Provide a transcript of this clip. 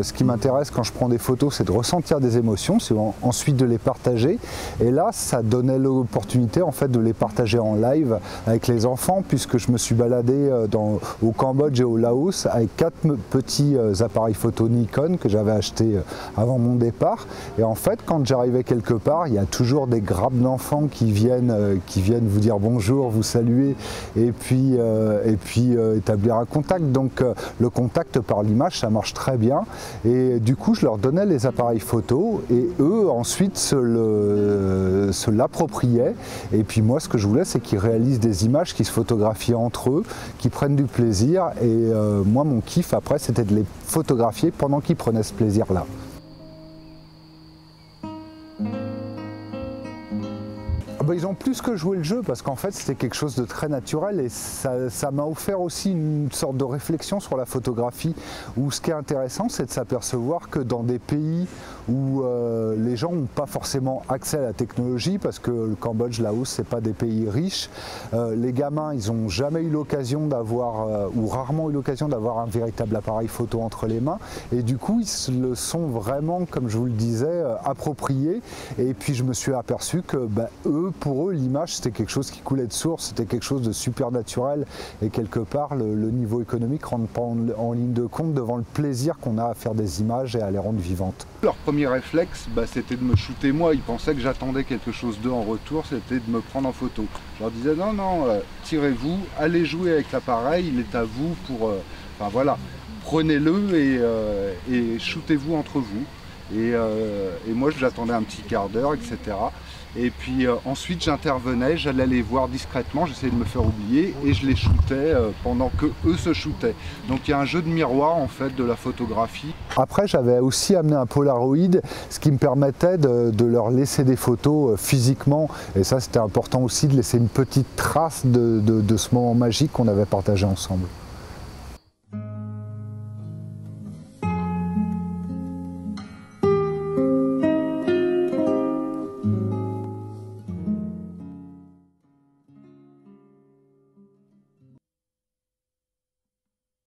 ce qui m'intéresse quand je prends des photos, c'est de ressentir des émotions, c'est ensuite de les partager. Et là, ça donnait l'opportunité en fait de les partager en live avec les enfants, puisque je me suis baladé au Cambodge et au Laos avec 4 petits appareils photo Nikon que j'avais achetés avant mon départ. Et en fait, quand j'arrivais quelque part, il y a toujours des grappes d'enfants qui viennent vous dire bonjour, vous saluer et puis établir un contact. Donc le contact par l'image, ça marche très bien. Et du coup, je leur donnais les appareils photo et eux ensuite se l'appropriaient. Et puis moi, ce que je voulais, c'est qu'ils réalisent des images qui se photographient entre eux, qui prennent du plaisir. Et moi, mon kiff après, c'était de les photographier pendant qu'ils prenaient ce plaisir-là. Ils ont plus que joué le jeu parce qu'en fait c'était quelque chose de très naturel et ça m'a offert aussi une sorte de réflexion sur la photographie où ce qui est intéressant c'est de s'apercevoir que dans des pays où les gens n'ont pas forcément accès à la technologie parce que le Cambodge, Laos, c'est pas des pays riches, les gamins ils n'ont jamais eu l'occasion d'avoir ou rarement eu l'occasion d'avoir un véritable appareil photo entre les mains et du coup ils se le sont vraiment, comme je vous le disais, appropriés et puis je me suis aperçu que pour eux, l'image, c'était quelque chose qui coulait de source, c'était quelque chose de super naturel et quelque part, le niveau économique ne rentre pas en ligne de compte devant le plaisir qu'on a à faire des images et à les rendre vivantes. Leur premier réflexe, c'était de me shooter moi. Ils pensaient que j'attendais quelque chose d'eux en retour, c'était de me prendre en photo. Je leur disais non, tirez-vous, allez jouer avec l'appareil, il est à vous pour... Enfin voilà, prenez-le et shootez-vous entre vous. Et moi, j'attendais un petit quart d'heure, etc. Et puis ensuite j'intervenais, j'allais les voir discrètement, j'essayais de me faire oublier et je les shootais pendant que eux se shootaient. Donc il y a un jeu de miroir en fait de la photographie. Après j'avais aussi amené un Polaroid, ce qui me permettait de leur laisser des photos physiquement et ça c'était important aussi de laisser une petite trace de ce moment magique qu'on avait partagé ensemble.